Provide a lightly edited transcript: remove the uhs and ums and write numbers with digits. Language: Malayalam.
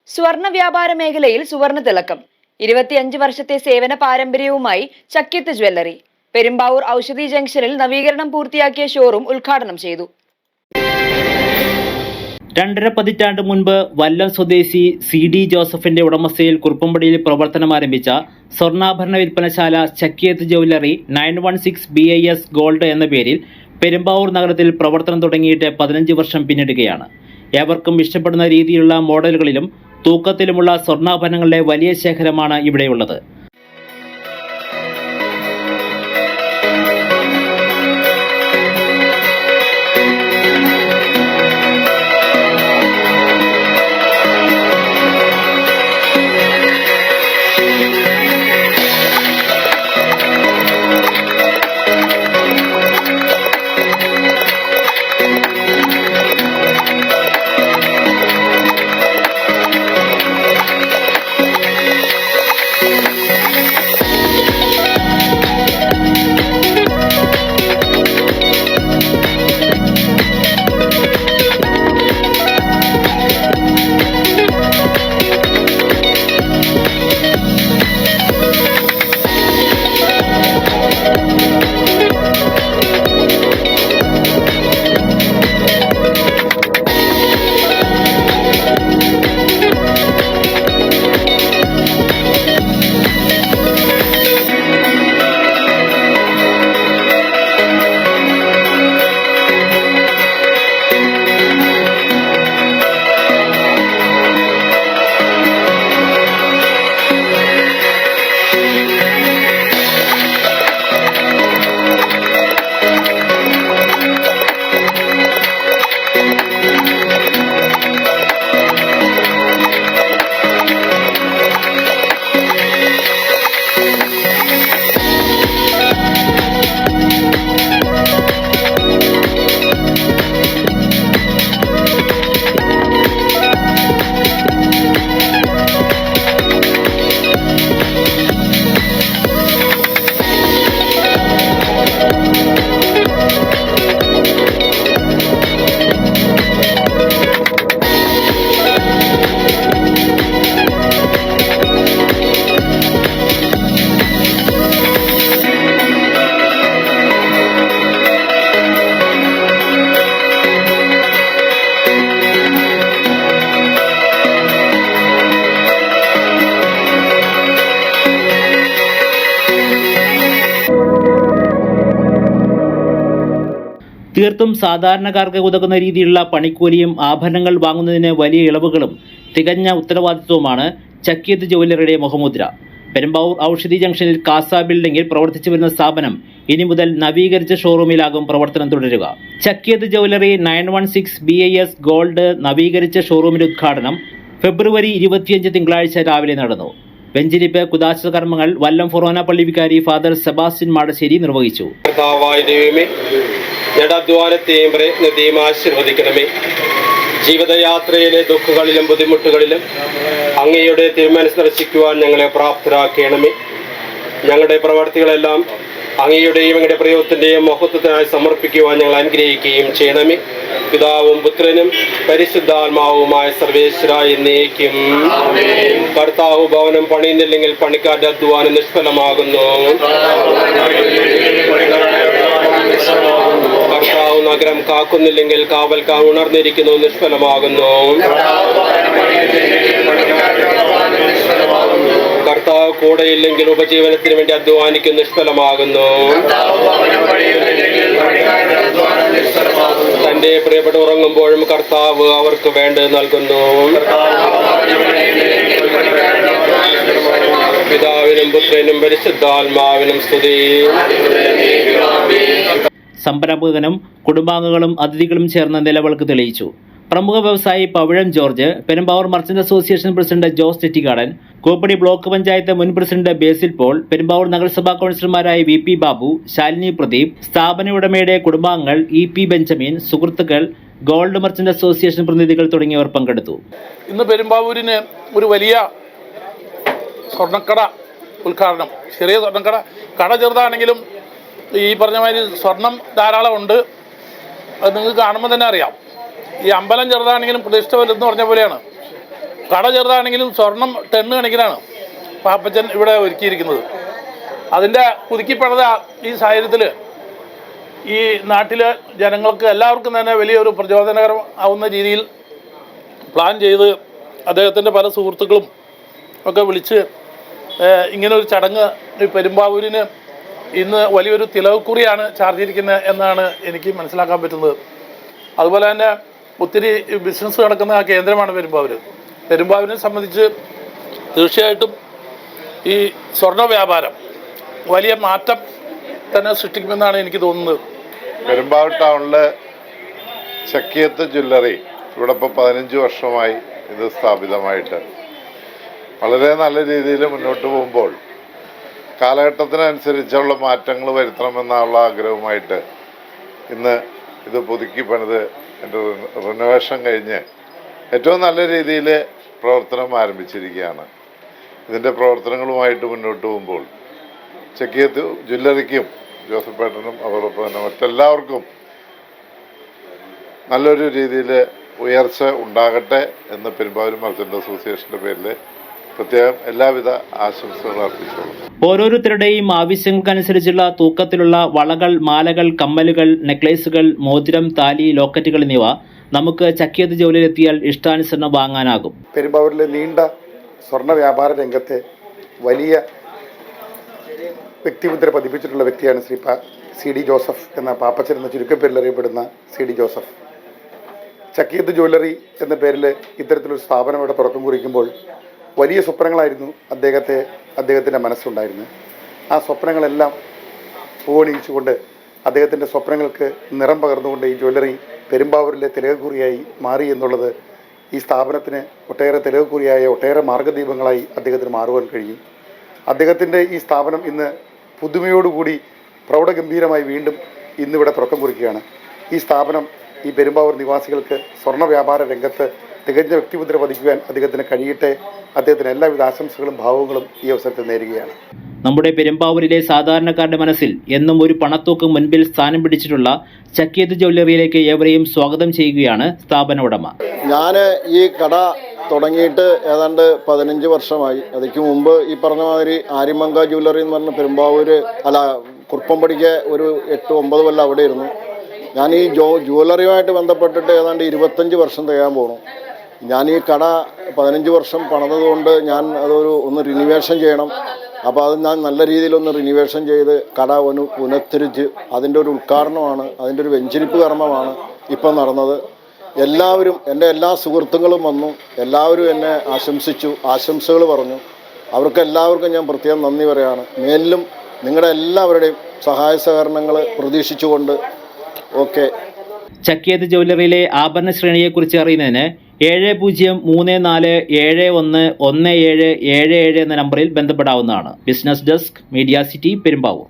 സ്വർണ്ണ വ്യാപാര മേഖലയിൽ സുവർണ തിളക്കം. 25 വർഷത്തെ സേവന പാരമ്പര്യവുമായി ചക്കിത്ത് ജ്വല്ലറി പെരുമ്പാവൂർ ഔഷധി ജംഗ്ഷനിൽ നവീകരണം പൂർത്തിയാക്കിയ ഷോറൂം ഉദ്ഘാടനം ചെയ്തു. 2.5 പതിറ്റാണ്ട് മുൻപ് വല്ലം സ്വദേശി CD ജോസഫിന്റെ ഉടമസ്ഥയിൽ കുറുപ്പമ്പടിയിൽ പ്രവർത്തനം ആരംഭിച്ച സ്വർണ്ണാഭരണ വിൽപ്പനശാല ചക്കിയത്ത് ജ്വല്ലറി 916 BIS ഗോൾഡ് എന്ന പേരിൽ പെരുമ്പാവൂർ നഗരത്തിൽ പ്രവർത്തനം തുടങ്ങിയിട്ട് 15 വർഷം പിന്നിടുകയാണ്. ഏവർക്കും ഇഷ്ടപ്പെടുന്ന രീതിയിലുള്ള മോഡലുകളിലും തൂക്കത്തിലുമുള്ള സ്വർണ്ണാഭരണങ്ങളുടെ വലിയ ശേഖരമാണ് ഇവിടെയുള്ളത്. തീർത്തും സാധാരണക്കാർക്ക് ഉതകുന്ന രീതിയിലുള്ള പണിക്കൂലിയും ആഭരണങ്ങൾ വാങ്ങുന്നതിന് വലിയ ഇളവുകളും തികഞ്ഞ ഉത്തരവാദിത്വവുമാണ് ചക്കിയത്ത് ജ്വല്ലറിയുടെ മുഖമുദ്ര. പെരുമ്പാവൂർ ഔഷധി ജംഗ്ഷനിൽ കാസ ബിൽഡിംഗിൽ പ്രവർത്തിച്ചു വരുന്ന സ്ഥാപനം ഇനി മുതൽ നവീകരിച്ച ഷോറൂമിലാകും പ്രവർത്തനം തുടരുക. ചക്കിയത്ത് ജ്വല്ലറി 916 BIS ഗോൾഡ് നവീകരിച്ച ഷോറൂമിന്റെ ഉദ്ഘാടനം ഫെബ്രുവരി 25 തിങ്കളാഴ്ച രാവിലെ നടന്നു. വെഞ്ചിരിപ്പ് കുദാശ കർമ്മങ്ങൾ വല്ലം ഫൊറോന പള്ളി വികാരി ഫാദർ സെബാസ്റ്റ്യൻ മാടശ്ശേരി നിർവഹിച്ചു. ജഡാധ്വാനത്തെയും പ്രയത്നത്തെയും ആശീർവദിക്കണമേ. ജീവിതയാത്രയിലെ ദുഃഖങ്ങളിലും ബുദ്ധിമുട്ടുകളിലും അങ്ങയുടെ തിരുമനസ് ദർശിക്കുവാൻ ഞങ്ങളെ പ്രാപ്തരാക്കണമേ. ഞങ്ങളുടെ പ്രവർത്തികളെല്ലാം അങ്ങയുടെയും അങ്ങയുടെ പ്രയോഗത്തിൻ്റെയും മഹത്വത്തിനായി സമർപ്പിക്കുവാൻ ഞങ്ങൾ അനുഗ്രഹിക്കുകയും ചെയ്യണമേ. പിതാവും പുത്രനും പരിശുദ്ധാത്മാവുമായ സർവേശ്വര എന്നേക്കും. കർത്താവ് ഭവനം പണിയുന്നില്ലെങ്കിൽ പണിക്കാരുടെ അധ്വാനം നിഷ്ഫലമാകുന്നു. കർത്താവ് നഗരം കാക്കുന്നില്ലെങ്കിൽ കാവൽക്കാർ ഉണർന്നിരിക്കുന്നു, നിഷ്ഫലമാകുന്നു. കർത്താവ് കൂടെയില്ലെങ്കിൽ ഉപജീവനത്തിന് വേണ്ടി അധ്വാനിക്കും, നിഷ്ഫലമാകുന്നു. തന്റെ പ്രിയപ്പെട്ട ഉറങ്ങുമ്പോഴും കർത്താവ് അവർക്ക് വേണ്ടത് നൽകുന്നു. പിതാവിനും പുത്രനും പരിശുദ്ധാത്മാവിനും സ്തുതി. സംരംഭകനും കുടുംബാംഗങ്ങളും അതിഥികളും ചേർന്ന് നിലവിളക്ക് തെളിയിച്ചു. പ്രമുഖ വ്യവസായി Pavizham George, Perumbavoor merchant association president Jose Thettikkadan, Koppadi block panchayat മുൻ പ്രസിഡന്റ് ബേസിൽ പോൾ, പെരുമ്പാവൂർ നഗരസഭാ കൗൺസിലർമാരായ VP ബാബു, ശാലിനി പ്രദീപ്, സ്ഥാപന ഉടമയുടെ കുടുംബാംഗങ്ങൾ EP ബെഞ്ചമിൻ, സുഹൃത്തുക്കൾ, ഗോൾഡ് മർച്ചന്റ് അസോസിയേഷൻ പ്രതിനിധികൾ തുടങ്ങിയവർ പങ്കെടുത്തു. ഇന്ന് പെരുമ്പാവൂരിന് ഒരു വലിയ സ്വർണ്ണക്കട ഉദ്ഘാടനം. ചെറിയ സ്വർണ്ണക്കട, കട ചെറുതാണെങ്കിലും ഈ പറഞ്ഞ മാതിരി സ്വർണം ധാരാളം ഉണ്ട്. അത് നിങ്ങൾക്ക് കാണുമ്പോൾ തന്നെ അറിയാം. ഈ അമ്പലം ചെറുതാണെങ്കിലും പ്രതിഷ്ഠ വലുതെന്ന് പറഞ്ഞ പോലെയാണ്. കട ചെറുതാണെങ്കിലും സ്വർണം ടണ്ണ് കണക്കിനാണ് പാപ്പച്ചൻ ഇവിടെ ഒരുക്കിയിരിക്കുന്നത്. അതിൻ്റെ പുതുക്കിപ്പണിത ഈ സാഹചര്യത്തിൽ ഈ നാട്ടിലെ ജനങ്ങൾക്ക് എല്ലാവർക്കും തന്നെ വലിയൊരു പ്രചോദനകരം ആവുന്ന രീതിയിൽ പ്ലാൻ ചെയ്ത് അദ്ദേഹത്തിൻ്റെ പല സുഹൃത്തുക്കളും ഒക്കെ വിളിച്ച് ഇങ്ങനൊരു ചടങ്ങ് ഈ പെരുമ്പാവൂരിന് ഇന്ന് വലിയൊരു തിലകക്കുറിയാണ് ചാർത്തിയിരിക്കുന്നത് എന്നാണ് എനിക്ക് മനസ്സിലാക്കാൻ പറ്റുന്നത്. അതുപോലെ തന്നെ ഒത്തിരി ബിസിനസ് നടക്കുന്ന കേന്ദ്രമാണ് പെരുമ്പാവൂർ. പെരുമ്പാവൂരിനെ സംബന്ധിച്ച് തീർച്ചയായിട്ടും ഈ സ്വർണ്ണ വ്യാപാരം വലിയ മാറ്റം തന്നെ സൃഷ്ടിക്കുമെന്നാണ് എനിക്ക് തോന്നുന്നത്. പെരുമ്പാവൂർ ടൗണിലെ ചക്കിയത്ത് ജ്വല്ലറി ഇവിടെ ഇപ്പോൾ 15 വർഷമായി ഇത് സ്ഥാപിതമായിട്ട് വളരെ നല്ല രീതിയിൽ മുന്നോട്ട് പോകുമ്പോൾ കാലഘട്ടത്തിനനുസരിച്ചുള്ള മാറ്റങ്ങൾ വരുത്തണമെന്നുള്ള ആഗ്രഹവുമായിട്ട് ഇന്ന് ഇത് പുതുക്കി പണിത് എൻ്റെ റിനോവേഷൻ കഴിഞ്ഞ് ഏറ്റവും നല്ല രീതിയിൽ പ്രവർത്തനം ആരംഭിച്ചിരിക്കുകയാണ്. ഇതിൻ്റെ പ്രവർത്തനങ്ങളുമായിട്ട് മുന്നോട്ട് പോകുമ്പോൾ ചക്കിയത്ത് ജ്വല്ലറിക്കും ജോസഫ് ഏട്ടനും അതോടൊപ്പം തന്നെ മറ്റെല്ലാവർക്കും നല്ലൊരു രീതിയിൽ ഉയർച്ച ഉണ്ടാകട്ടെ എന്ന് പെരുമ്പാവൂർ മർച്ചൻ്റ് അസോസിയേഷൻ്റെ പേരിൽ പ്രത്യേകം എല്ലാവിധ ആശംസകളും അർപ്പിച്ചോളൂ. ഓരോരുത്തരുടെയും ആവശ്യങ്ങൾക്കനുസരിച്ചുള്ള തൂക്കത്തിലുള്ള വളകൾ, മാലകൾ, കമ്മലുകൾ, നെക്ലേസുകൾ, മോതിരം, താലി, ലോക്കറ്റുകൾ എന്നിവ നമുക്ക് ചക്കിയത്ത് ജ്വല്ലറിയിലെത്തിയാൽ ഇഷ്ടാനുസരണം വാങ്ങാനാകും. പെരുമ്പാവൂരിലെ നീണ്ട സ്വർണ്ണ വ്യാപാര രംഗത്തെ വലിയ വ്യക്തിമുദ്ര പതിപ്പിച്ചിട്ടുള്ള വ്യക്തിയാണ് ശ്രീ CD ജോസഫ് എന്ന പാപ്പച്ചൻ എന്ന ചുരുക്കപ്പേരിൽ അറിയപ്പെടുന്ന CD ജോസഫ്. ചക്കിയത്ത് ജ്വല്ലറി എന്ന പേരിൽ ഇത്തരത്തിലൊരു സ്ഥാപനം ഇവിടെ തുടക്കം കുറിക്കുമ്പോൾ വലിയ സ്വപ്നങ്ങളായിരുന്നു അദ്ദേഹത്തിൻ്റെ മനസ്സുണ്ടായിരുന്നത്. ആ സ്വപ്നങ്ങളെല്ലാം പൂവണിയിച്ചുകൊണ്ട് അദ്ദേഹത്തിൻ്റെ സ്വപ്നങ്ങൾക്ക് നിറം പകർന്നുകൊണ്ട് ഈ ജ്വല്ലറി പെരുമ്പാവൂരിലെ തിലകക്കുറിയായി മാറി എന്നുള്ളത് ഈ സ്ഥാപനത്തിന് ഒട്ടേറെ തിലകക്കുറിയായ ഒട്ടേറെ മാർഗ്ഗദീപങ്ങളായി അദ്ദേഹത്തിന് മാറുവാൻ കഴിയും. അദ്ദേഹത്തിൻ്റെ ഈ സ്ഥാപനം ഇന്ന് പുതുമയോടുകൂടി പ്രൗഢഗംഭീരമായി വീണ്ടും ഇന്നിവിടെ തുടക്കം കുറിക്കുകയാണ്. ഈ സ്ഥാപനം ഈ പെരുമ്പാവൂർ നിവാസികൾക്ക് സ്വർണ്ണ വ്യാപാര രംഗത്ത് തികഞ്ഞ വ്യക്തിമുദ്ര പതിക്കുവാൻ അദ്ദേഹത്തിന് കഴിയട്ടെ. അദ്ദേഹത്തിന് എല്ലാവിധ ആശംസകളും ഭാവങ്ങളും ഈ അവസരത്തിൽ നേരുകയാണ്. നമ്മുടെ പെരുമ്പാവൂരിലെ സാധാരണക്കാരുടെ മനസ്സിൽ എന്നും ഒരു പണത്തൂക്ക് മുൻപിൽ സ്ഥാനം പിടിച്ചിട്ടുള്ള ചക്കിയത്ത് ജ്വല്ലറിയിലേക്ക് ഏവരെയും സ്വാഗതം ചെയ്യുകയാണ് സ്ഥാപന ഉടമ. ഞാൻ ഈ കട തുടങ്ങിയിട്ട് ഏതാണ്ട് 15 വർഷമായി. അതിക്ക് മുമ്പ് ഈ പറഞ്ഞ മാതിരി ആര്യമങ്ക ജ്വല്ലറി എന്ന് പറഞ്ഞ പെരുമ്പാവൂർ കുറുപ്പംപടിക്ക് ഒരു 8-9 കൊല്ലം അവിടെ ഇരുന്നു. ഞാൻ ഈ ജ്വല്ലറിയുമായിട്ട് ബന്ധപ്പെട്ടിട്ട് ഏതാണ്ട് 25 വർഷം തികയാൻ പോകണം. ഞാൻ ഈ കട 15 വർഷം പണിതുകൊണ്ട് ഞാൻ ഒന്ന് റിനിവേഷൻ ചെയ്യണം. അപ്പോൾ അത് ഞാൻ നല്ല രീതിയിലൊന്ന് റിനിവേഷൻ ചെയ്ത് കട ഒന്ന് പുനഃത്തിരിച്ച് അതിൻ്റെ ഒരു ഉദ്ഘാടനമാണ്, അതിൻ്റെ ഒരു വെഞ്ചരിപ്പ് കർമ്മമാണ് ഇപ്പം നടന്നത്. എല്ലാവരും, എൻ്റെ എല്ലാ സുഹൃത്തുക്കളും വന്നു, എല്ലാവരും എന്നെ ആശംസിച്ചു, ആശംസകൾ പറഞ്ഞു. അവർക്ക് എല്ലാവർക്കും ഞാൻ പ്രത്യേകം നന്ദി പറയുകയാണ്. മേലിലും നിങ്ങളുടെ എല്ലാവരുടെയും സഹായ സഹകരണങ്ങൾ പ്രതീക്ഷിച്ചുകൊണ്ട് ഓക്കെ. ചക്കിയത്ത് ജ്വല്ലറിയിലെ ആഭരണ ശ്രേണിയെക്കുറിച്ച് അറിയുന്നതിന് 7034711777 എന്ന നമ്പറിൽ ബന്ധപ്പെടാവുന്നതാണ്. Business desk, media city, Perumbavoor.